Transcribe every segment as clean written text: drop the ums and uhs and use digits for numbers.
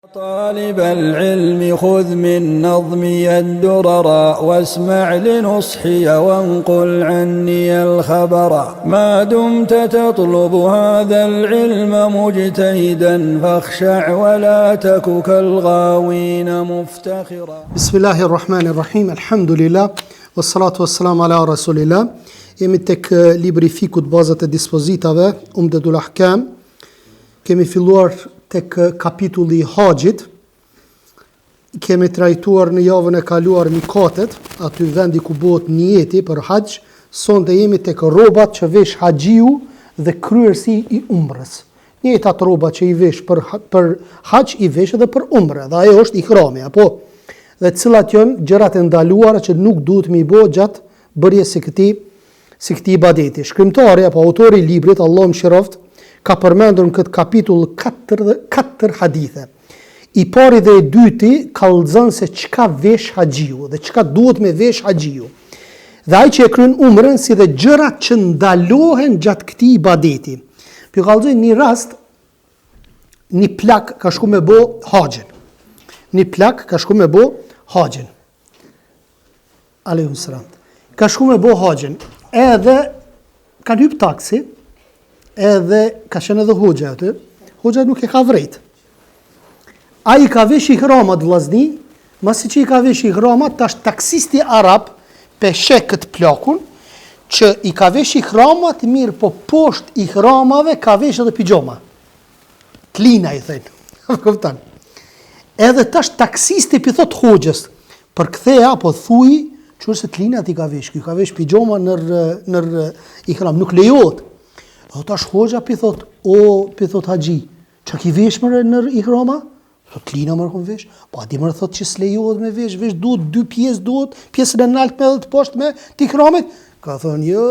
طالب العلم خذ من نظمي الدرر واسمع لنصحي وانقل عني الخبر ما دمت تطلب هذا العلم مجتهدا فاخشع ولا تك كالغاوين مفتخرا. بسم الله الرحمن الرحيم الحمد لله والصلاة والسلام على رسول الله. Jemi tek libri fikut bazat e dispozitave, Umdetul Ahkam. Kemi filluar tek kapitulli i haxhit. Kemi trajtuar në javën e kaluar mikatet, aty vendi ku bëhet niyeti për haxh. Sonte jemi tek rrobat që vesh haxhiu dhe kryerësi i umrës. Njëjtat rroba që i vesh për haxh i vesh edhe për umrë, dhe ajo është ihrami, apo dhe cilat janë gjërat e ndaluara që nuk duhet mi bë gjatë bërjes së këtij ibadeti. Shkrimtari apo autori i librit, Allahu mëshiroft, ka përmendur në këtë kapitull 4 hadithe. I pari dhe i dyti kallëzon se çka vesh haxhiu dhe çka duhet me vesh haxhiu. Dhe ai që e kryen umrën si dhe gjërat që ndalohen gjatë këtij ibadeti. Pi kallëzoj një rast, një plak ka shku me bë haxhin. Një plak ka shku me bë haxhin. Aleikum selam. Ka shku me bë haxhin. Edhe kanë hyp taksi, edhe ka qenë edhe hoxha aty. Hoxha nuk e ka vrejt. Ai ka vesh ihramat vllazni, masi që i ka vesh ihramat, tash taksisti arab peshe këtë plakun, që i ka vesh ihramat mirë, po poshtë ihramave ka vesh edhe pijama. Klina i thënë. Kupton? Edhe tash taksisti pi thot hoxhës, për ktheja apo thuj, çuçi klinat i ka vesh, ky ka vesh pijama nër ihram, nuk lejohet. O tash hoxha pi thot haxhi, çka ki vesh më nër ihrama? Thot klina më kon vesh. Po a di më thot që s'lejohet me vesh duhet dy pjesë, duhet pjesën e lart me edhe të poshtë me të ihramit. Ka thonë jo,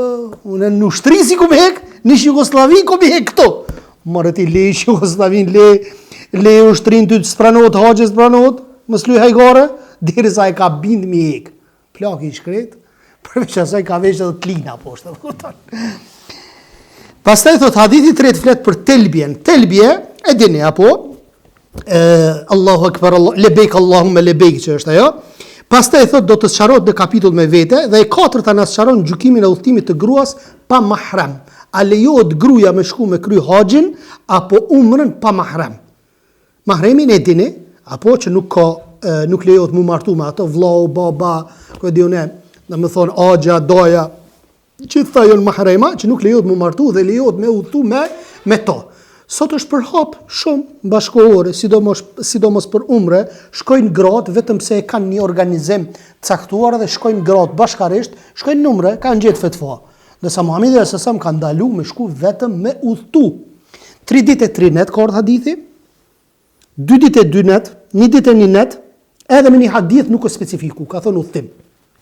unë në ushtrisi ku me hek, në Jugosllavi ku me hek këto. Morë ti le Jugosllavin, le ushtrin ty të spranohet haxhës, spranohet, mos luaj hajgore, derisa e ka bind mi hek. Plak i shkret, përveç asaj ka vesh edhe klina poshtë, kupton? Pastaj thot hadithi i tretë flet për telbien. Telbie e dini apo? Allahu akbar, lebejk Allahumma lebejk, që është ajo. Pastaj thot do të sqarohet në kapitull me vete, dhe e katërta na sqaron gjykimin e udhëtimit të gruas pa mahram. A lejohet gruaja me shku me kry haxhin apo umrën pa mahram? Mahremin e dini, apo që nuk lejohet mu martu me ato, vllau, baba, ku e diun ne, domethën axha, doja, që thajën mahrema, që nuk lejohet mu martu dhe lejohet me udhëtu me to. Sot është për hap shumë bashkëkohore, sidomos për umre, shkojnë gratë vetëm se e kanë një organizim caktuar dhe shkojnë gratë bashkarisht, shkojnë në umre, kanë gjetë fetva. Dhe sa Muhamedi s.a.s. ka ndalu me shku vetëm me udhëtu. 3 ditë e 3 net ka ardhur hadithi, 2 ditë e 2 net, 1 ditë e 1 net, edhe me një hadith nuk është specifiku, ka thënë udhëtim.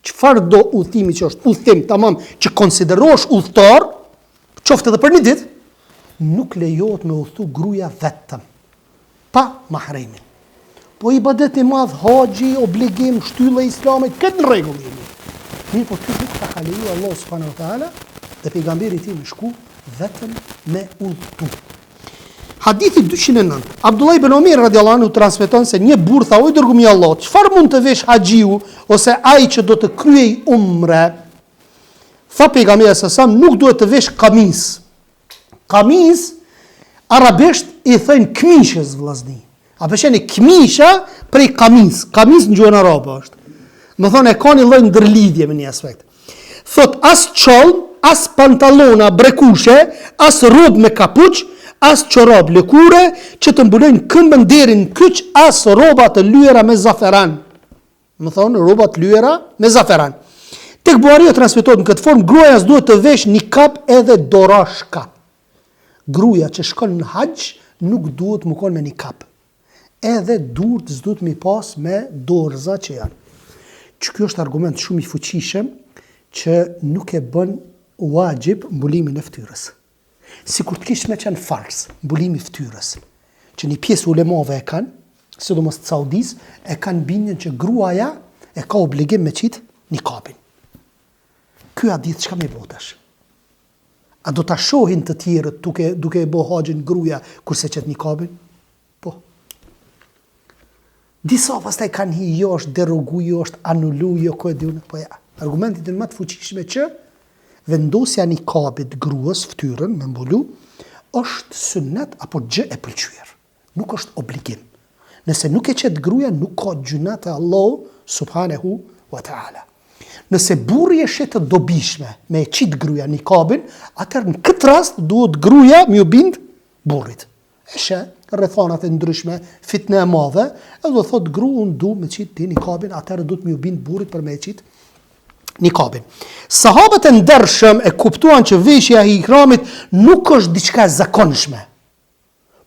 Çfarë do udhëtimi që është udhëtim, tamam, që konsiderosh udhëtar, qoftë edhe për një ditë, nuk lejohet me udhëtu gruaja vetëm, pa mahremin. Po ibadet i madh, haxhi, obligim, shtylla e Islamit, këtë në rregull jemi. Mirë, po ty nuk ta ka lejuar Allahu subhanahu wa taala dhe pejgamberi i tij me shku vetëm me udhëtu. Hadithi 209. Abdullah ibn Umar radiallahu anhu transmeton se një burr tha: "O i dërguari i Allahut, çfarë mund të vesh haxhiu ose ai që do të kryej umre?" Tha pejgamberi sa nuk duhet të vesh kamis. Kamis arabisht i thënë këmishës vllazni. A përsheni këmisha prej kamis. Kamis në gjuhën arabe është. Më thonë e ka një lloj ndërlidhje me një aspekt. Thot as çolm, as pantallona brekushe, as rrobë me kapuç, as çorap lëkure që të mbulojnë këmbën deri në kyç, as rroba të lyera me zaferan. Më thonë rroba të lyera me zaferan. Tek Buhariu transmetohet në këtë formë, gruaja duhet të vesh nikab edhe dorashka. Gruaja që shkon në haxh nuk duhet më kon me nikab. Edhe durt s'duhet mi pas me dorza që janë. Që kjo është argument shumë i fuqishëm që nuk e bën wajib mbulimin e fytyrës. Sikur të kishte me qenë fars, mbulimi i fytyrës. Që një pjesë ulemave e kanë, sidomos të Saudis, e kanë bindjen që gruaja e ka obligim me qit nikabin. Ky hadith çka më botash? A do ta shohin të tjerët duke e bë haxhin gruaja kurse qet nikabin? Po. Disa pastaj kanë hi, jo është derogu, jo është anulu, jo ko e diunë, po ja. Argumentit në më të fuqishme që vendosja nikabit gruas ftyrën me mbulu është sunnet apo gjë e pëlqyer. Nuk është obligim. Nëse nuk e qet gruaja, nuk ka gjunat e Allahu subhanahu wa ta'ala. Nëse burri e shet të dobishme me e qit gruaja nikabin, atëherë në këtë rast duhet gruaja më u bind burrit. E sheh rrethonat e ndryshme, fitne e madhe, edhe do thot gru unë du me qit ti nikabin, atëherë du të më u bind burrit për me qit nikabin. Sahabët e ndershëm e kuptuan që veshja e ihramit nuk është diçka e zakonshme,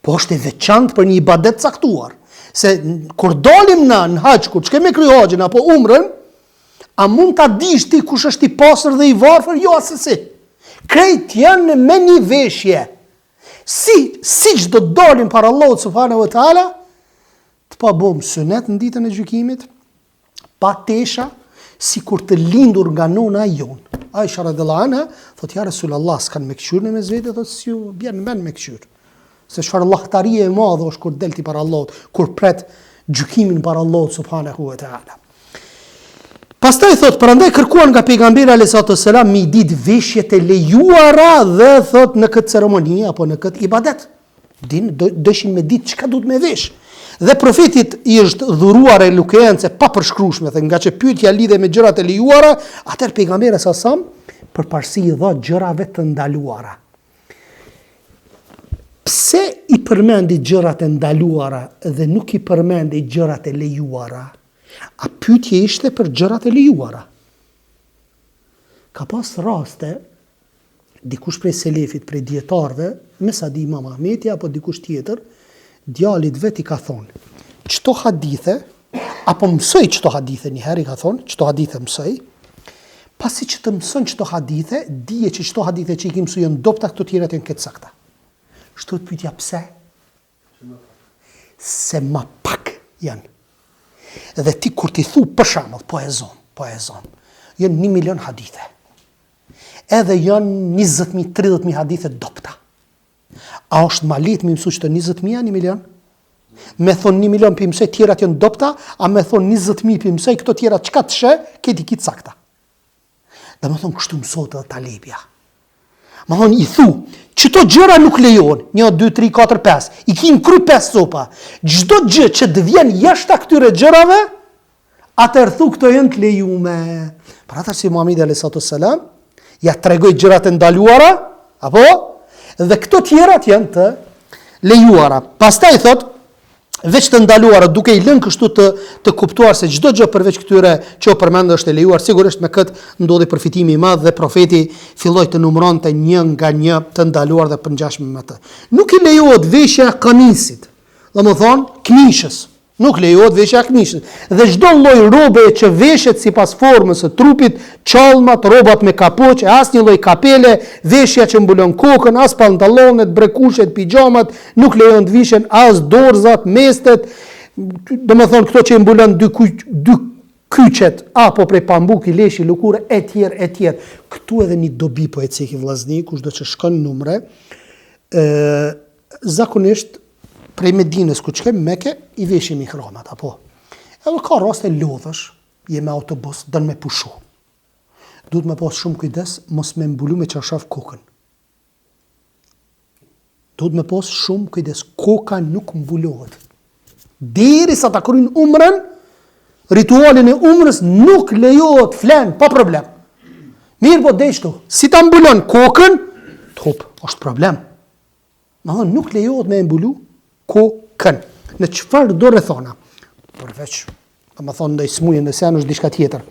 po është e veçantë për një ibadet caktuar. Se kur dalim na në haxh, kur çkemi kry haxhin apo umrën, a mund ta dish ti kush është i pastër dhe i varfër? Jo asesi. Krejt janë me një veshje. Si që do të dalim para Allahut subhanahu wa ta'ala, të pa bom sunet në ditën e gjykimit, pa tesha, si kur të lindur nga nona jonë. Aisha radhiyallahu anha thot ja Resulullah, s'kan me këshyr në mes vete, thot si ju bjen men me këshyr. Se çfarë llahtarie e madhe është kur delti para Allahut, kur pret gjykimin para Allahut subhanahu wa ta'ala. Pastaj thot, prandaj kërkuan nga pejgamberi alayhi salam mi ditë veshjet e lejuara dhe thot në këtë ceremoni apo në këtë ibadet. Dëshin me ditë çka duhet me vesh. Dhe profetit i është dhuruar elokiencë pa përshkrueshme, dhe nga që pyetja lidhe me gjërat e lejuara, atëherë pejgamberi sa sam përparësi i dha gjërave të ndaluara. Pse i përmendi gjërat e ndaluara dhe nuk i përmendi gjërat e lejuara? A pyetje ishte për gjërat e lejuara. Ka pas raste, dikush prej selefit, prej dietarëve, me sa di Imam Ahmeti apo dikush tjetër, djalit vet i ka thonë, çto hadithe, apo mësoj çto hadithe, një herë i ka thonë, çto hadithe mësoj, pasi që të mëson çto hadithe, dije që çto hadithe që i kim mësoj janë dobta, këto tjerat janë këtë sakta. Shtot pyetja pse? Se ma pak janë. Dhe ti kur ti thu për shembull, po e zon, janë 1 milion hadithe. Edhe janë 20.000, 30.000 hadithe dobta. A është ma lehtë më mësu që të 20.000 janë 1 milion? Me thonë 1 milion për mësoj, tjerat janë dobta, a me thonë 20.000 për mësoj, këto tjerat çka të shë, këti kitë sakta. Dhe me thonë kështu mësot edhe talebja. Me thonë i thu, çto gjëra nuk lejohen, 1, 2, 3, 4, 5, i kim kry 5 sopa. Çdo gjë që të vjen jashtë këtyre gjërave, atëherë thu këto janë të lejume. Për atë si Muhamedi alayhi salam ja tregoi gjërat e ndaluara, apo? Dhe këto tjerat janë të lejuara. Pastaj thot, veç të ndaluara, duke i lënë kështu të kuptuar se çdo gjë përveç këtyre që u përmend është e lejuar, sigurisht me këtë ndodhi përfitimi i madh dhe profeti filloi të numëronte një nga një të ndaluar dhe përngjashme me atë. Nuk i lejohet veshja e qamisit, domethënë këmishës. Nuk lejohet veshja e këmishës. Dhe çdo lloj robe që veshet sipas formës së trupit, çallmat, rrobat me kapuç, asnjë lloj kapele, veshja që mbulon kokën, as pantallonet, brekushet, pijamat, nuk lejohen të vishen as dorzat, mestet, domethënë këto që mbulon dy kyçet apo prej pambuki, leshi, lëkurë e tjerë. Këtu edhe një dobi po e ceki vllazni, kushdo që shkon numre, zakonisht prej Medinës ku çkem Mekë i veshim ihramat apo. Edhe ka raste lodhësh, je me autobus, don me pushu. Duhet me pas shumë kujdes mos me mbulu me çarshaf kokën. Duhet me pas shumë kujdes, koka nuk mbulohet. Derisa ta kryjnë umrën, ritualin e umrës nuk lejohet flen pa problem. Mirë po deshtu, si ta mbulon kokën, top, është problem. Ma thonë, nuk lejohet me mbulu kokën. Në çfarë do rrethona? Përveç, më thonë ndaj smujën nëse janë është diçka tjetër.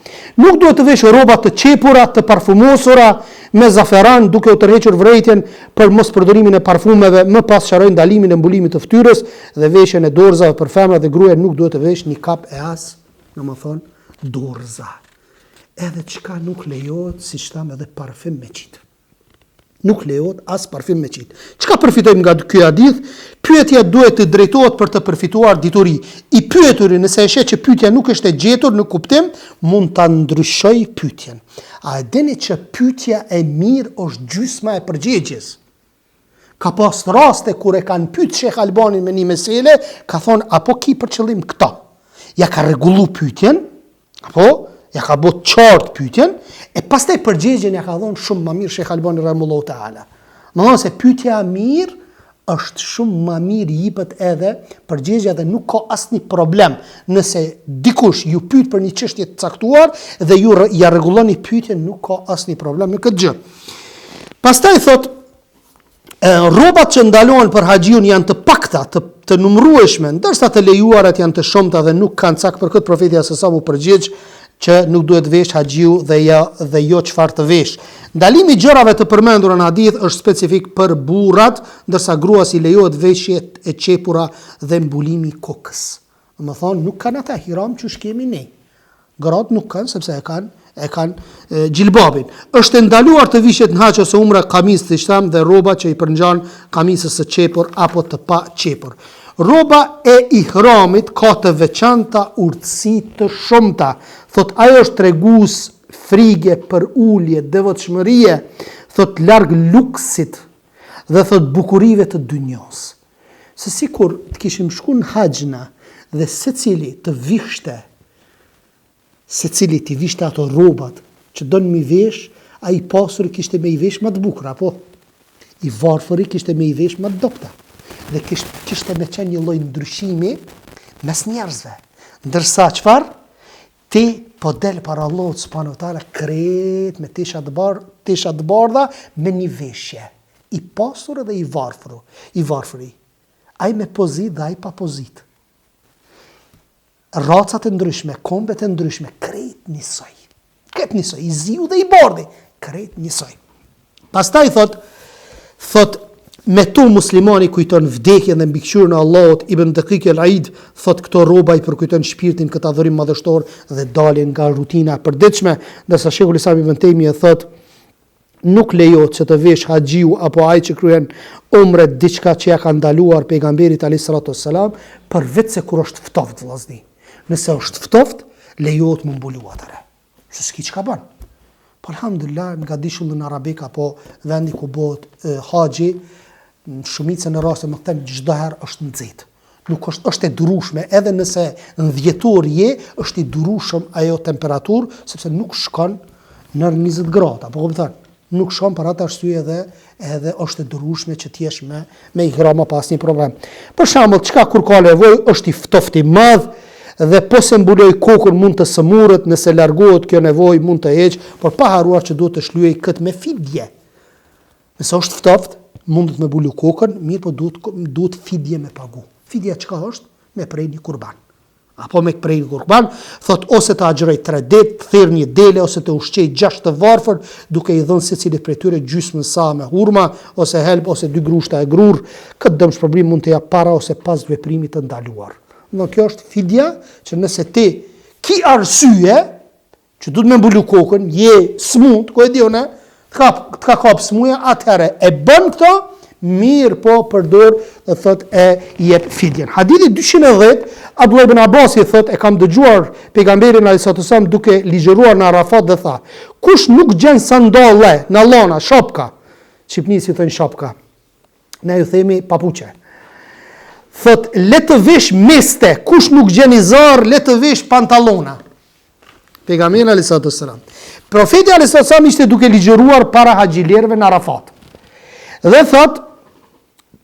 Nuk duhet të vesh rroba të qepura, të parfumosura me zaferan, duke u tërhequr vërejtjen për mos përdorimin e parfumeve, më pas sharojnë ndalimin e mbulimit të fytyrës dhe veshjen e dorzave për femra dhe gruaja nuk duhet të vesh nikap e as, domethënë, dorza. Edhe çka nuk lejohet, siç tham edhe parfum me qit. Nuk lejohet as parfum me qit. Çka përfitojmë nga ky hadith? Pyetja duhet të drejtohet për të përfituar dituri. I pyeturi nëse e sheh që pyetja nuk është e gjetur në kuptim, mund ta ndryshoj pyetjen. A e dini që pyetja e mirë është gjysma e përgjigjes? Ka pas raste kur e kanë pyet Sheh Albanin me një mesele, ka thonë apo ki për qëllim këto. ja ka rregullu pyetjen, apo ja ka bë qartë pyetjen, e pastaj përgjigjen ja ka dhënë shumë më mirë Sheikh Albani rahimahullahu taala. Domethënë se pyetja e mirë është shumë më mirë jepet edhe përgjigja dhe nuk ka asnjë problem nëse dikush ju pyet për një çështje të caktuar dhe ju ja rregulloni pyetjen, nuk ka asnjë problem në këtë gjë. Pastaj thot rrobat që ndalohen për haxhiun janë të pakta, të numërueshme, ndërsa të lejuarat janë të shumta dhe nuk kanë cak. Për këtë profeti sallallahu përgjigj që nuk duhet vesh haxhiu dhe jo çfarë të vesh. Ndalimi i gjërave të përmendura në hadith është specifik për burrat, ndërsa gruas i lejohet veshje e qepura dhe mbulimi i kokës. Domethënë nuk kanë ata hiram që kemi ne. Gratë nuk kanë sepse e kanë gjilbabin. Është ndaluar të vishet në hax ose umre kamis të shtam dhe rroba që i përngjan kamisës së qepur apo të pa qepur. Rroba e ihramit ka të veçanta urtësi të shumta. Thot ajo është tregues frige për ulje, devotshmërie, thot larg luksit dhe thot bukurive të dynjos. Se sikur të kishim shku në haxhna dhe secili të vishte ato rrobat që don mi vesh, ai pasur kishte me i vesh më të bukur, apo i varfëri kishte me i vesh më të dobta. Dhe kishte me qenë një lloj ndryshimi mes njerëzve. Ndërsa çfarë? Ti po del para Allahut subhanahu wa taala krejt me tisha të bardha me një veshje. I pasur dhe i varfëri. Ai me pozit dhe ai pa pozit. Racat e ndryshme, kombet e ndryshme, krejt njësoj. I ziu dhe i bardhi, krejt njësoj. Pastaj thot me tu muslimani kujton vdekjen dhe mbikëqyrjen e Allahut. Ibn Daqiq al-Aid thot këto rroba i përkujton shpirtin këtë adhurim madhështor dhe dalin nga rutina e përditshme, ndërsa Sheikhul Islam Ibn Taymiyah thot nuk lejohet që të vesh haxhiu apo ai që kryen umre diçka që ja ka ndaluar pejgamberit alayhis salatu wassalam, përveç se kur është ftoft vllazni. Nëse është ftoft, lejohet më mbulu atëre. Se s'ki çka bën. Po alhamdulillah nga dishullin arabik apo vendi ku bëhet haxhi, shumica në raste më them çdo herë është nxehtë. Nuk është e durueshme, edhe nëse në dhjetor është i durueshëm ajo temperaturë, sepse nuk shkon në 20 gradë, apo kupton? Nuk shkon për atë arsye edhe është e durueshme që të jesh me ihram pa asnjë problem. Për shembull, çka kur ka nevojë është i ftoftë i madh dhe po se mbuloj kokën mund të sëmurët, nëse largohet kjo nevojë mund të heq, por pa haruar që duhet të shlyej këtë me fidje. Nëse është ftoft, mundet me mbulu kokën, mirë po duhet fidje me pagu. Fidja çka është? Me prej një kurban. Apo me prej një kurban, thot ose të agjëroj 3 ditë, të thirr një dele ose të ushqej 6 të varfër, duke i dhënë secilit prej tyre gjysmën sa me hurma ose helb ose 2 grushta e grur. Këtë dëmshpërblim mund të jap para ose pas veprimit të ndaluar. Në kjo është fidja që nëse ti ki arsye që duhet me mbulu kokën, je smut, ku e di unë, të ka kap smuja, atëherë e bën këto, mirë po përdor dhe thot e jep fidjen. Hadithi 210, Abdullah ibn Abbas i thot e kam dëgjuar pejgamberin alayhis salam duke ligjëruar në Arafat dhe tha: kush nuk gjen sandalle në llona, shopka, çipnisi thon shopka. Ne ju themi papuçe. Thot le të vesh meste, kush nuk gjen izar, le të vesh pantallona. Pejgamberi alayhis salam. Profeti alayhis salam ishte duke ligjëruar para haxhilerëve në Arafat. Dhe thot,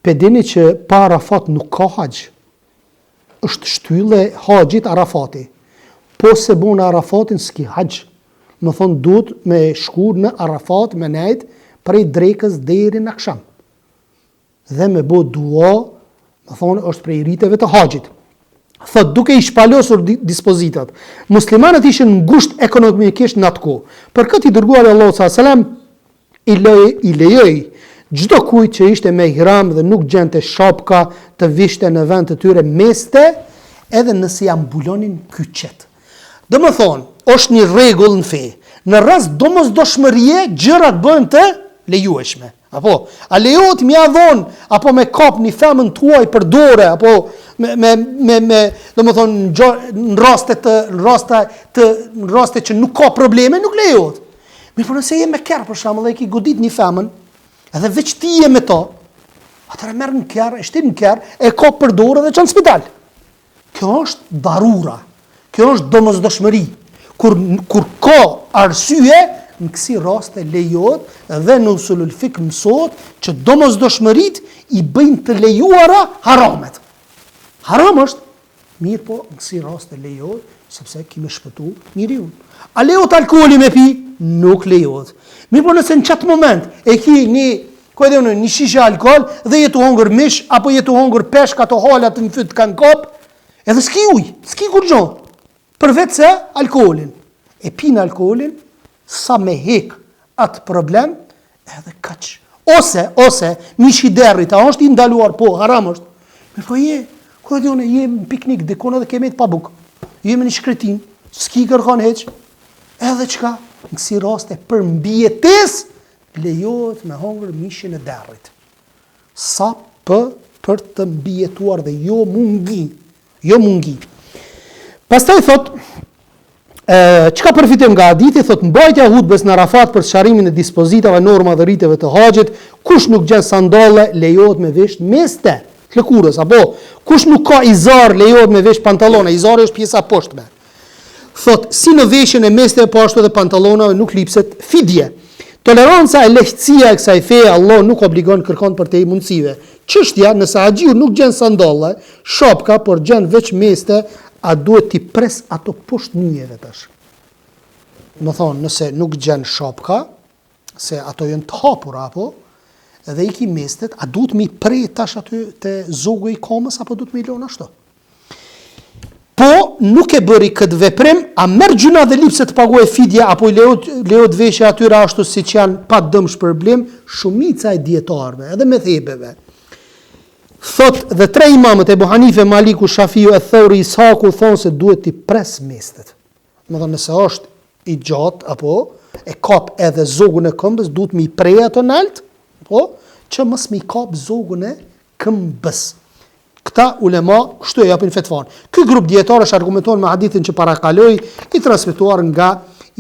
pedini që pa Arafat nuk ka haxh. Është shtylle haxhit Arafati. Po se bon Arafatin s'ki haxh. Më thonë duhet me shku në Arafat me nejt prej drekës deri në akşam. Dhe me bo dua, më thonë është prej riteve të haxhit. Thot duke i shpalosur dispozitat. Muslimanët ishin ngusht ekonomikisht në atë kohë. Për këtë i dërguari Allahu sallallahu i lejoi çdo kujt që ishte me ihram dhe nuk gjente shapka të vishte në vend të tyre meste, edhe nëse ja mbulonin kyçet. Domethënë, është një rregull në fe. Në rast domosdoshmërie, gjërat bëhen të lejueshme. Apo, a lejohet mja dhon apo me kap një femën tuaj për dore, apo domethënë në raste që nuk ka probleme, nuk lejohet. Mirë, por nëse je me kerr për shembull, e ki godit një femën, edhe veç ti je me to, atëra merr në kerr, e shtin në kerr, e ka për dorë dhe çon në spital. Kjo është darura. Kjo është domosdoshmëri. Kur ka arsye, në kësi raste lejohet dhe në usulul fik mësohet që domosdoshmërit i bëjnë të lejuara haramet. Haram është, mirë po në kësi raste lejohet, sepse kime shpëtu njeriun. A lejohet alkooli me pi? Nuk lejohet. Mirë po nëse në qatë moment e ki një shishe alkool dhe jetu hongër mish, apo jetu hongër peshk ato halat në fyt kanë kop, edhe s'ki uj, s'ki kur gjohë, përvec se alkoolin. E pinë alkoolin, sa me hek atë problem, edhe kaq. Ose, mishi derrit, a është i ndaluar, po, haram është. Me po je në piknik, dikon edhe kemet pa buk. Jemi në shkretin, s'ki kërkon heq, edhe qka, në kësi raste për mbjetes, lejohet me hongër mishin e derrit. Sa për të mbjetuar dhe jo mungi. Pastaj thot, çka përfitojmë nga hadithi, thot mbajtja e hutbes në Arafat për sqarimin e dispozitave, norma dhe rriteve të haxhit, kush nuk gjen sandalle lejohet me vesh meste të lëkurës, apo kush nuk ka izar lejohet me vesh pantallona, izari është pjesa poshtme. Thot si në veshjen e meste po ashtu edhe pantallonave nuk lipset fidje. Toleranca e lehtësia e kësaj feje Allah nuk obligon kërkon për te i mundësive. Çështja, nëse haxhiu nuk gjen sandalle, shopka, por gjen veç meste, a duhet t'i pres ato poshtë njëve tash. Më thonë, nëse nuk gjen shopka, se ato jënë të hapur apo, edhe i ki mestet, a duhet mi prej tash aty të zogu i komës, apo duhet mi lona ashtu? Po, nuk e bëri këtë veprim, a merr gjuna dhe lipse të paguaj fidja, apo i lejohet veshja atyra ashtu si që janë pa dëmsh problem, shumica e dietarëve, edhe me thebeve. Thot dhe tre imamët Ebu Hanife, Maliku, Shafiu e Thauri, Ishaku thonë se duhet t'i pres mestet. Më thonë nëse është i gjatë apo e kap edhe zogun e këmbës, duhet mi prej ato nalt, po, që mos mi kap zogun e këmbës. Këta ulema kështu e japin fetvan. Ky grup dietarësh argumenton me hadithin që parakaloi, i transmetuar nga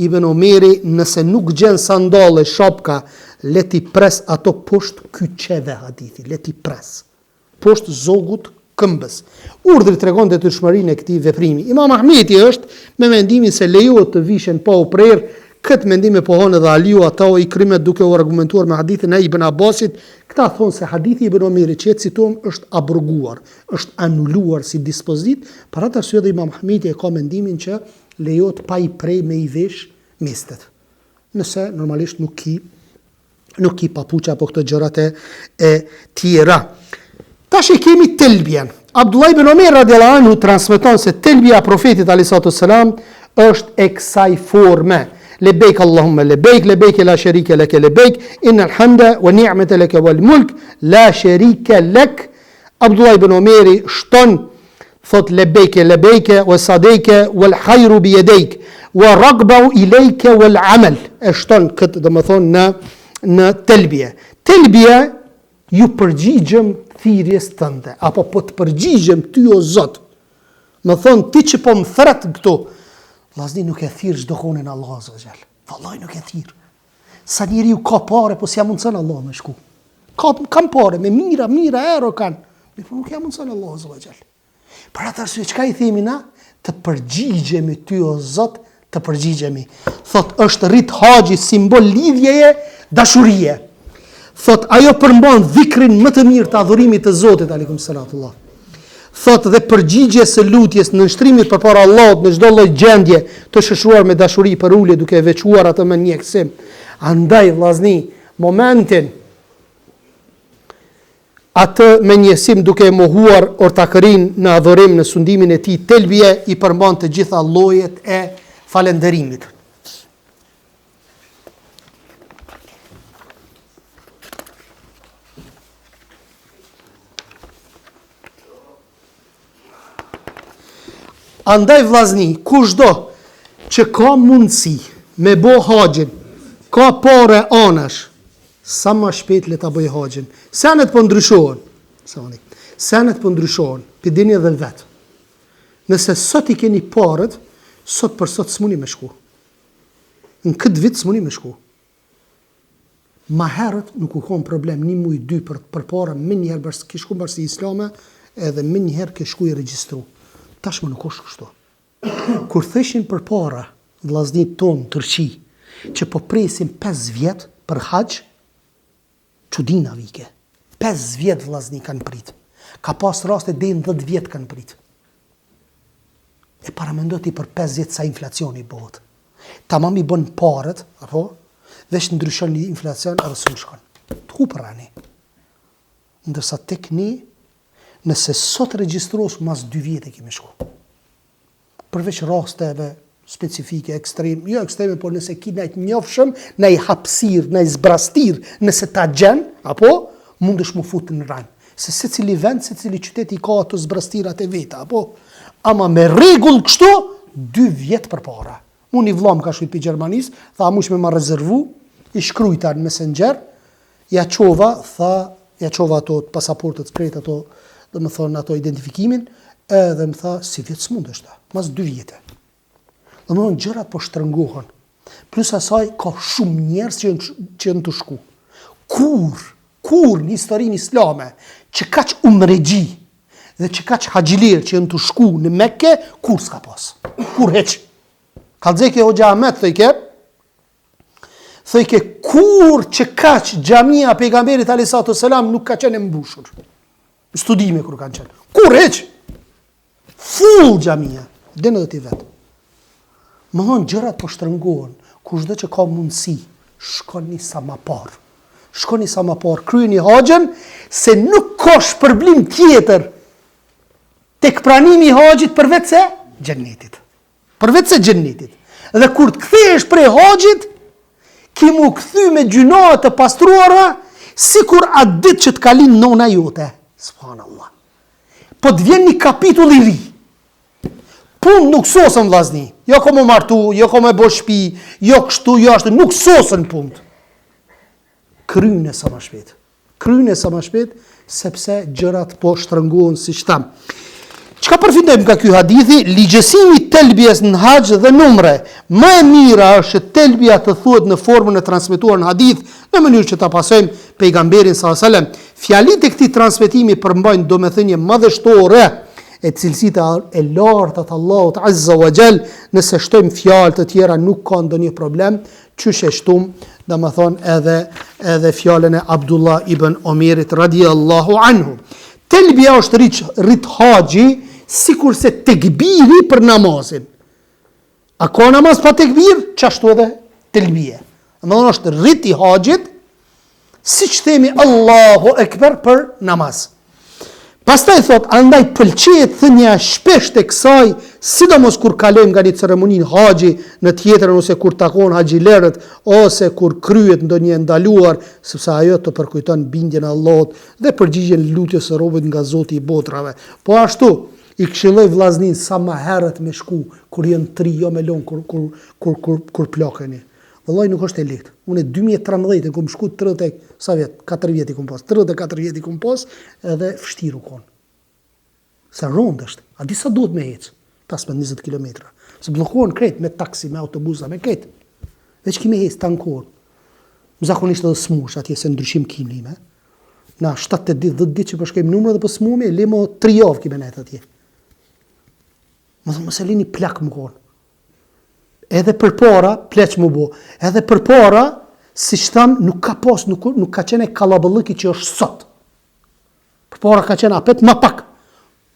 Ibn Omeri, nëse nuk gjen sandalle shopka, le ti pres ato poshtë kyçeve hadithi, le ti pres poshtë zogut këmbës. Urdhri tregon detyrshmërinë e këtij veprimi. Imam Ahmeti është me mendimin se lejohet të vishen pa u prerë. Këtë mendim e pohon edhe Aliu, ata o Ikrimet duke u argumentuar me hadithin e Ibn Abbasit. Këta thonë se hadithi Ibn Omerit që cituam është abroguar, është anuluar si dispozit, për atë arsye dhe Imam Ahmeti e ka mendimin që lejohet pa i prej me i vesh mestet. Nëse normalisht nuk ki papuça apo këto gjërat e tjera. Tash e kemi telbjen. Abdullah ibn Omer radiallahu anhu transmeton se telbja profetit alayhi salam është e kësaj forme. Lebejk Allahumma lebejk, lebejk la sharika lak, lebejk, innal hamda wa ni'mata lak wal mulk, la sharika lak. Abdullah ibn Omeri shton, thot lebejke, lebejke, wa sadejke, wal hajru bi jedejk, wa ragbau i lejke, wal amal. E shton këtë, dhe më thonë, në telbje. Telbje, ju përgjigjëm thirrjes tënde, apo po të përgjigjem ty o Zot. Më thonë, ti që po më thret këtu, vllazni nuk e thirr çdo konin Allah azza xal. Vallahi nuk e thirr. Sa njeriu ka parë, po s'ja mundson Allah me shku. Kam parë, me mira ero kanë. Po nuk ja mundson Allah azza xal. Për atë arsye çka i themi na? Të përgjigjemi ty o Zot, të përgjigjemi. Thot është rit haxhi simbol lidhjeje, dashurie. Thot ajo përmban dhikrin më të mirë të adhurimit të Zotit alaykum salatullah. Thot dhe përgjigje së lutjes në nështrimit përpara Allahut në çdo lloj gjendje të shëshuar me dashuri për ulje duke veçuar atë me njeksim. Andaj vllazni, momentin atë me njësim duke mohuar ortakërin në adhurim në sundimin e tij telbje i përmban të gjitha llojet e falënderimit. Andaj vllazni, kushdo që ka mundësi me bo haxhin, ka pare anash, sa më shpejt le ta bëj haxhin. Senet po ndryshohen. Senet po ndryshohen, pidini edhe vet. Nëse sot i keni parët, sot për sot s'muni me shku. Në këtë vit s'muni me shku. Ma herët nuk u kon problem, një muj, dy për para, më njëherë ke shku bërsi islame, edhe më njëherë ke shku i regjistru. Tashmë nuk është kështu. Kur thëshin përpara vllaznit ton Turqi që po presin 5 vjet për haxh, çudina vike. 5 vjet vllazni kanë prit. Ka pas raste deri në 10 vjet kanë prit. E paramendoti për 5 vjet sa inflacioni bëhet. Tamam i bën parët, apo veç ndryshon një inflacion edhe s'u shkon. T'hu prani. Ndërsa tek ne, nëse sot regjistrosh mas 2 vjet e kemi shku. Përveç rasteve specifike, jo ekstreme, por nëse ki najt njofshëm, nej hapsir, nej zbrastir, nëse ta gjen, apo mundesh mu fut në rang. Se secili vend, secili qytet i ka ato zbrastirat e veta, apo ama me rregull kështu 2 vjet përpara. Unë i vllam ka shujt për Gjermanis, tha mush me ma rezervu, i shkrujta në Messenger, ja qova ato pasaportet krejt, ato, dhe më thonë ato identifikimin, edhe më tha, si vjetë s'mundeshta, mas 2 vjete. Dhe më thonë, gjërat po shtrëngohen. Plus asaj, ka shumë njerës që janë të shku. Kur në historinë islame, që kaq umregji, dhe që kaq haxhilir që janë të shku në Mekke, kur s'ka pas. Kur heq. Kalzeke Hoxha Ahmet, thëjke, kur që kaq xhamia pejgamberit alayhissalatu wassalam nuk ka qenë mbushur. Studime kur kanë qenë. Kur heq? Full xhamia. Dënë dhe ti vetë. Më thonë gjërat po shtrëngohen. Kushdo që ka mundësi, shkoni sa më parë. Shkoni sa më parë, kryeni haxhin, se nuk ka shpërblim tjetër tek pranimi i haxhit përveç se xhennetit. Përveç se xhennetit. Dhe kur të kthehesh prej haxhit, ki mu kthy me gjuna të pastruara, sikur atë ditë që të kalin nona jote. Subhanallah. Po të vjen një kapitull i ri. Punë nuk sosën vllazni. Jo ko më martu, jo ko më bo shtëpi, jo kështu, jo ashtu, nuk sosën punë. Kryne sa më shpejt. Kryne sa më shpejt, sepse gjërat po shtrëngohen si shtam. Çka përfitojmë nga ky hadithi? Ligjësimi telbjes në haxh dhe në umre. Më e mira është telbja të thuhet në formën e transmetuar në hadith, në mënyrë që ta pasojmë pejgamberin sallallahu alajhi wasallam. Fjalitë e këtij transmetimi përmbajnë domethënie madhështore e cilësitë e larta të Allahut azza wa jall. Nëse shtojmë fjalë të tjera nuk ka ndonjë problem, çysh e shtum, domethënë edhe fjalën e Abdullah ibn Omerit radhiyallahu anhu. Telbja është rit haxhi, sikur se tekbiri për namazin. A ka namaz pa tekbir? Qashtu edhe telbije. Më dhënë është rit i haxhit, si që themi Allahu Ekber për namaz. Pastaj thot, andaj pëlqejet thënia shpesh të kësaj, sidomos kur kalojmë nga një ceremonin haxhi në tjetrën, ose kur takon haxhilerët, ose kur kryet ndonjë ndaluar, sepse ajo të përkujton bindjen e Allahut dhe përgjigjen lutjes së robët nga Zoti i botrave. Po ashtu, i këshilloj vllaznin sa më herët me shku kur janë 3, jo me lon kur plakeni. Vallai nuk është e lehtë. Unë 2013 kom shku 4 vjet i kom pas. 34 vjet i kom pas, edhe vështirë u kon. Sa rond është. A di sa duhet me ec? 15-20 kilometra. Se bllokohen krejt me taksi, me autobusa, me krejt. Veç kimi ec tankor. Zakonisht edhe smush atje se ndryshim kimlime. Na 7-8 ditë, 10 ditë që po shkojmë numra dhe po smumi, lemo 3 javë kimë net atje. Mos e lini plak më kon. Edhe përpara, pleq më bo, edhe përpara, si shtam, nuk ka pas, nuk ka qene kalabëllëki që është sot. Përpara ka qene apet ma pak.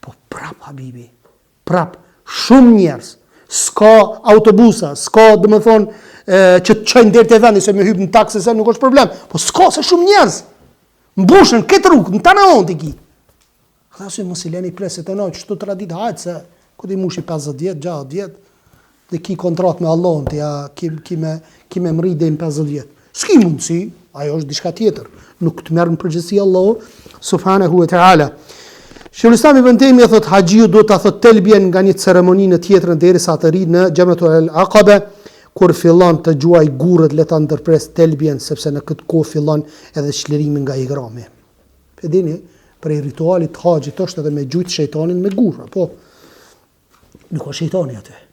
Po prap, habibi, prap, shumë njerës, s'ka autobusa, s'ka, dhe më thonë, që të qëjnë dherë të vendi, se me hypë në taksi, se nuk është problem, po s'ka se shumë njerës, mbushën, këtë rrugë, në tana onë të ki. Këta si mos i leni preset e nojë, që të tradit hajtë, se këtë i mushi 50 vjetë, 60 vjetë, dhe ki kontrat me Allahun, të ja ki me mri dhe në 50 vjetë. S'ki mundësi, ajo është diçka tjetër. Nuk të merë në përgjithësi Allahu, subhanahu wa ta'ala. Sheikhul Islam Ibn Taymija thot, haxhiu do ta thot telbjen nga një ceremoni në tjetrën derisa të ri në Jamratul Aqaba, kur fillon të gjuaj gurët, le ta ndërpres telbjen, sepse në këtë kohë fillon edhe çlirimi nga ihrami. E dini, për ritualit të haxhit është edhe me gjujt shejtanin me gurë, po nuk ka shejtani aty.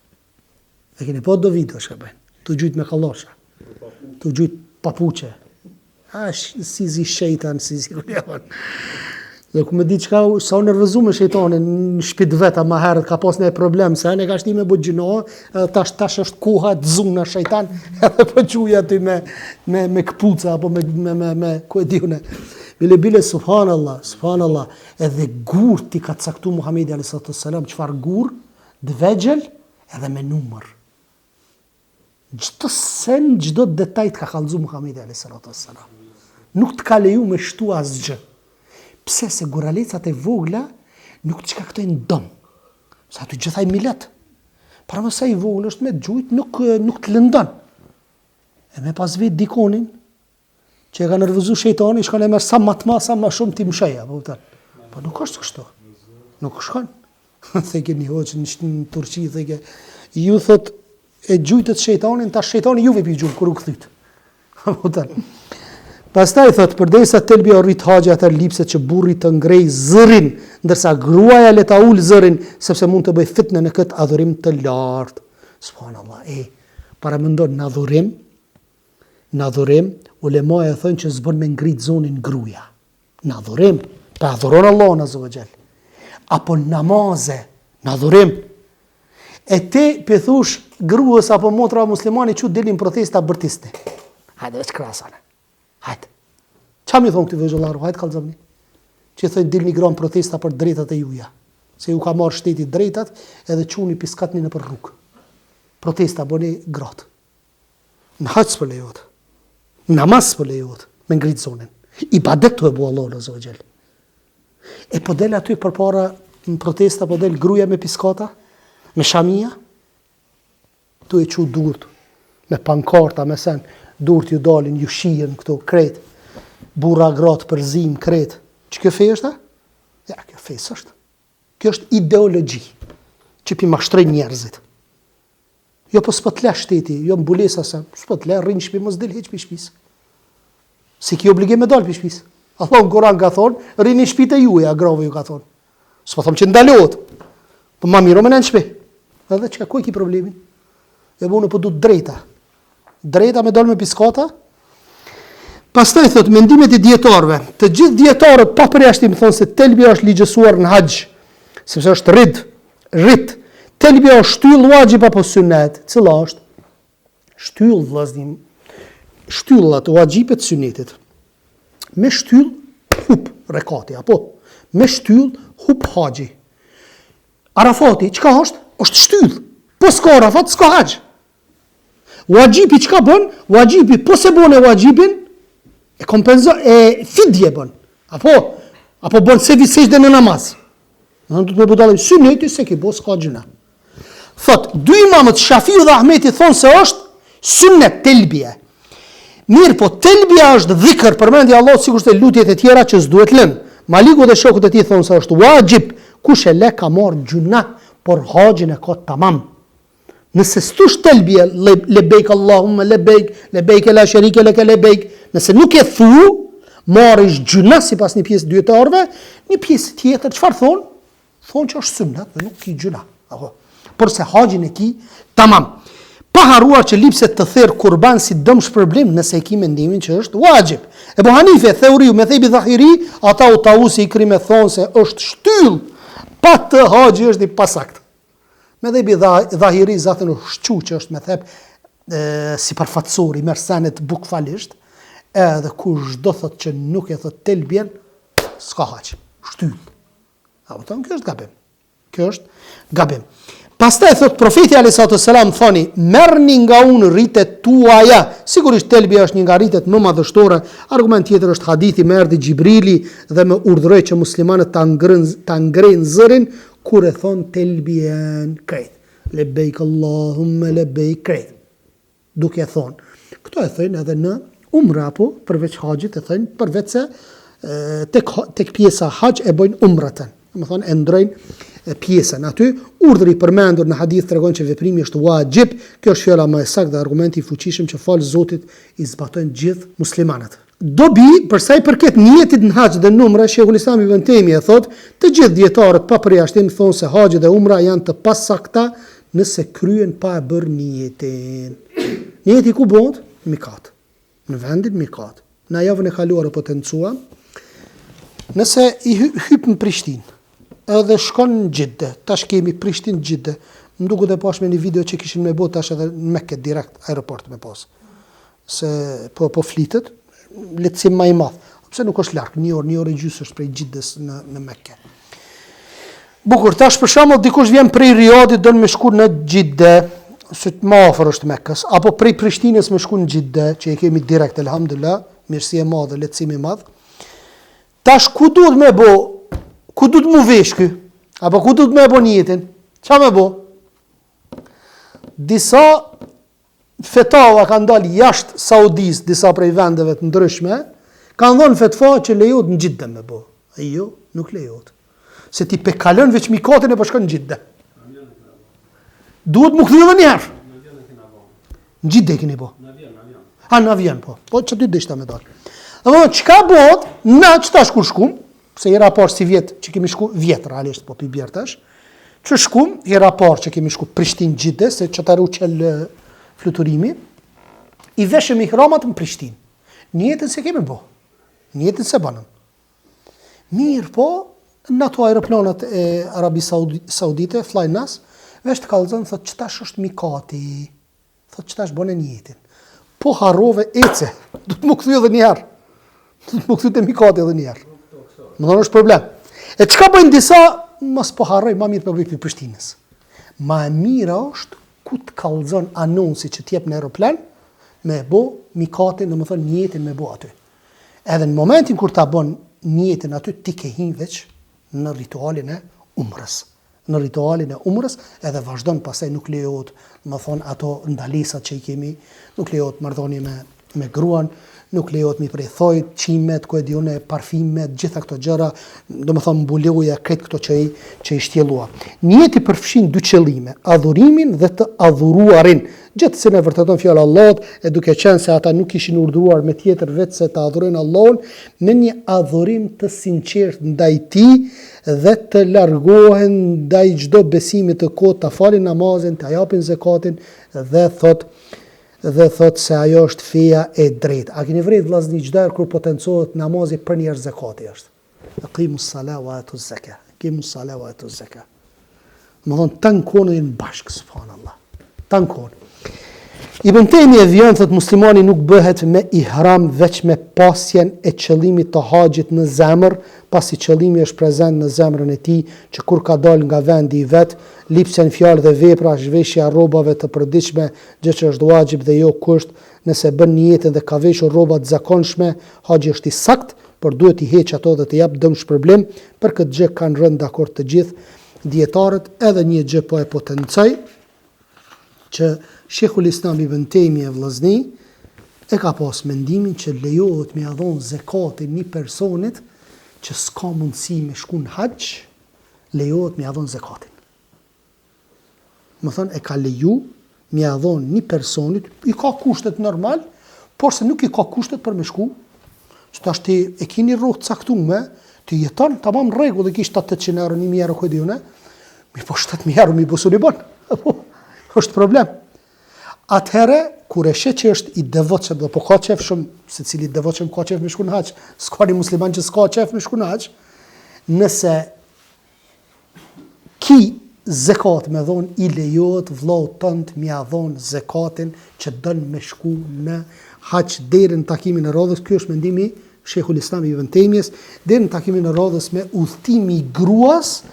E keni po do video shkëpen, të gjujt me kalosha, të gjujt papuqe. Si zi shejtan, si zi rjevan. Dhe ku me di çka sa u nervozu me shejtanin në shtëpi vetë më herët ka pas një problem se ne ka shti me bu gjinoa, tash është koha të zuna shejtan, edhe po quja aty me këpuca apo me ku e diune. Bile subhanallah, edhe gur ti ka caktu Muhamedi alayhi salam çfarë gur, dvegjel edhe me numër. Çdo sen, çdo detaj të ka kallëzu Muhamedi alayhi salam. Nuk të ka leju me shtu asgjë. Pse se guralecat e vogla nuk të shkaktojnë dëm. Se aty gjithaj milet. Para mësa i vogla është me gjujt, nuk të lëndon. E me pas vetë dikonin, që e ka nervozu shejtani, shkon e merr sa më shumë ti msheja. Po nuk është kështu. Nuk shkon. Theke një hoqë në Turqi, theke, ju thot e gjujtët shejtanin, ta shejtani juve pi gjumë, kur u këthyt. Pastaj thot, përdesa telbia rrit haxhi atë lipset që burri të ngrej zërin, ndërsa gruaja le ta ul zërin, sepse mund të bëj fitnë në këtë adhurim të lartë. Subhanallah, para mendon në adhurim, ulemaja thonë që s'bën me ngrit zonin gruaja. Në adhurim, pa adhuron Allahun azza wa jall. Apo namaze, në adhurim. E ti pëthush gruas apo motra muslimani që dilin protesta bërtiste. Hajde veç krasane. Hajde. Qa mi thonë këti vëzhëllaru? Hajde kalzamni. Që thëjnë dilni gran protesta për drejtat e juja. Se ju ka marrë shtetit drejtat edhe quni piskatni në për rrugë. Protesta bëni gratë. Në haqë për lejot. Namaz për lejot. Me ngritë zonin. Ibadet të e bu Allah në zëgjel. E po del aty për para në protesta, po del gruja me piskata, me shamia, tu e që durët, me pankarta, me sen, durët ju dalin, ju shien këto, kret, burra gratë përzim, kret. Që kjo fej është? Ja, kjo fej është. Kjo është ideologji, që pi mashtrej njerëzit. Jo po s'pët le shteti, jo mbulesa se, s'pët le, rrinë shpi, mos del heq pi shpis. Si ki obligim me dal pi shpis. Allah në Koran ka thonë, rrinë shpit e juja, grave ju ka thonë. S'po thëmë që ndalot, po ma miro me në shpi. Edhe që ku e ki problemin? E bu në po du drejta. Drejta me dal me piskata. Pastaj thot, mendimet e dietarëve. Të gjithë dietarët pa përjashtim thonë se telbia është ligjësuar në haxh, sepse është rit. Telbia është shtyll wajib apo sunnet? Cila është? Shtyll vllaznim. Shtyllat wajibet sunnetit. Me shtyll hup rekati apo me shtyll hup haxhi. Arafati çka është? Është shtyll. Po s'ka Arafat, s'ka haxh. Wajibi çka bën? Wajibi po se bën e wajibin e kompenzon e fidje bën. Apo bën sejdë në namaz. Në do të më budalë sunneti se ki bos ka gjuna. Thot, dy imamët Shafiu dhe Ahmeti thonë se është sunnet telbia. Mirë po, telbia është dhikër, përmendja Allah sikur se lutjet e tjera që s'duhet lënë. Maliku dhe shokët e tij thonë se është wajib, kush e le ka marrë gjuna, por haxhin e ka tamam. Nëse s'tush telbia, lebejk Allahumma lebejk la sharika lak lebejk, nëse nuk e thu, marrish gjuna sipas një pjesë dietarëve, një pjesë tjetër çfarë thonë? Thonë që është sunnet dhe nuk ki gjuna. Por se haxhin e ki, tamam. Pa haruar që lipset të therë kurban si dëm shpërblim nëse e ki mendimin që është wajib. Ebu Hanife, Theuriu, me thebi Dhahiri, ata u tausi i kri me thonë se është shtyll, pa të haxhi është i pasakt. Me thebi Dhahiri, zatën u shqu që është me thep si përfatsori, mersenet bukfalisht, edhe kush do thot që nuk e thot telbien, s'ka haxh, shtyll. Kjo është gabim. Kjo është gabim. Pastaj thot profeti alayhi salam thoni, merrni nga unë rritet tuaja. Sigurisht telbia është një nga rritet më madhështore. Argument tjetër është hadithi me erdhi Xhibrili dhe më urdhëroi që muslimanët ta ngrejnë zërin kur e thon telbien krejt. Lebejk Allahumma lebejk krejt. Duke e thon. Këto e thënë edhe në umra apo përveç haxhit e thënë përveç se tek pjesa haxh e bojnë umratën. Më thonë, e ndrojnë pjesën aty. Urdhri përmendur në hadith tregon që veprimi është wajib. Kjo është fjala më e saktë dhe argumenti i fuqishëm që falë Zotit i zbatojnë gjithë muslimanët. Dobi, për sa i përket niyetit në haxh dhe në umra, Sheikhul Islam Ibn Taymija thotë, të gjithë dietarët pa përjashtim thonë se haxhi dhe umra janë të pasakta nëse kryen pa e bërë niyetin. Niyeti ku bëhet? Mikat. Në vendin mikat. Na javën e kaluar apo tencuam, Nëse i hyp në Prishtinë, edhe shkon në Gjidde, tash kemi Prishtinë Gjidde, më duket e pashme një video që kishin me bot tash edhe në Mekke direkt aeroport me pas. Se po flitet, lehtësim më i madh. Pse nuk është larg, një orë e gjysmë është prej Gjiddes në Mekke. Bukur, tash për shembull dikush vjen prej Riyadit don me shku në Gjidde, se më afër është Mekkës, apo prej Prishtinës me shku në Gjidde, që e kemi direkt elhamdulillah, mirësi e madhe, lehtësim i madh. Tash ku duhet me bo? Ku duhet mu vesh ky? Apo ku duhet me bo njetin? Qa me bo? Disa fetava kanë dalë jashtë Saudis, disa prej vendeve të ndryshme, kanë dhënë fetva që lejohet në Gjidde me bo. E jo, nuk lejohet. Se ti pe kalon veç mikatin e po shkon në Gjidde. Duhet mu kthy edhe një herë. Në Gjidde e keni bo. Në avion po. Po që ty dishta me dalë. Dhe çka bëhet? Na çtash kur shkum, se i raport si vjet që kemi shku vjet realisht po pi bjer tash. Që shkum, i raport që kemi shku Prishtinë Gjidde, se që të ruqel fluturimi, i veshëm i ihramat në Prishtinë. Njetën se kemi bo, njetën se banën. Mirë po, në ato aeroplanat e Arabi Saudite, Flynas, vesh të kalëzën, thot qëtash është mikati, thot qëtash bënë njetin. Po harrove ece, du të më këthy edhe njerë, du të më këthy të mikati edhe njerë. Më dhënë është problem. E qka bëjnë disa, mas po harroj, ma mirë për bëjt për Prishtinës. Ma mira është ku të kalëzën anonsi që t'jep në aeroplan, me bo mikatin dhe më thënë njetin me bo aty. Edhe në momentin kur ta bon njetin aty, ti ke hin veç në ritualin e umrës. Në ritualin e umrës edhe vazhdon pasaj nuk lejohet, më thonë ato ndalisat që i kemi, nuk lejohet marrëdhënie me gruan, nuk lejohet mi prej thojt, qimet, ku e diune, parfimet, gjitha këto gjëra, do më thonë mbuloja, këtë këto që i shtjelua. Njeti përfshin dy qëllime, adhurimin dhe të adhuruarin. Gjithë se me vërteton fjallë Allahut, e duke qenë se ata nuk ishin urdhëruar me tjetër vetë se të adhurojnë Allahun, në një adhurim të sinqert ndaj tij dhe të largohen ndaj çdo besimi të kot, të falin namazin, të japin zakatin dhe thot se ajo është feja e drejtë. A keni vërejt vllazni çdo kur potencohet namazi për njerëz zakati është. Aqimus sala wa atuz zaka. Aqimus sala wa atuz zaka. Më thonë tankonin bashkë, subhanallah. Tankon. Ibn Taymija vjen thot muslimani nuk bëhet me ihram veç me pasjen e qëllimit të haxhit në zemër, pasi qëllimi është prezent në zemrën e tij, që kur ka dal nga vendi i vet, lipsen fjalë dhe vepra, zhveshja rrobave të përditshme, gjë që është wajib dhe jo kusht, nëse bën niyetin dhe ka veshur rroba të zakonshme, haxhi është i sakt, por duhet i heq ato dhe të jap dëm shpërblim. Për këtë gjë kanë rënë dakord të gjithë dietarët. Edhe një gjë po e potencoj, që Sheikhul Islam Ibn Taymija vllazni e ka pas mendimin që lejohet me ia dhon zakatin një personit që s'ka mundësi me shku në haxh, lejohet me ia dhon zakatin. Më thënë e ka leju me ia dhon një personit, i ka kushtet normal, por se nuk i ka kushtet për me shku, që tash ti e keni rrugë të caktuar, ti jeton tamam rregull dhe kish 800 euro, 1000 euro ku diune, mi po 7000 euro mi busuni bon. Është problem. Atëherë, kur e sheh që është i devotshëm dhe po ka qef shumë, secili i devotshëm ka qef me shku në haxh, s'ka një musliman që s'ka qef me shku në haxh, nëse ki zakat me dhon i lejohet vllaut tënd me ia dhon zakatin që don me shku në haxh deri në takimin e radhës. Ky është mendimi Sheikhul Islam Ibn Taymiyës, deri në takimin e radhës me udhtimi i gruas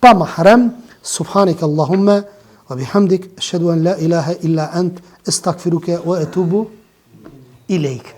pa mahram. Subhanak Allahumma وبحمدك أشهد أن لا إله إلا أنت أستغفرك وأتوب إليك.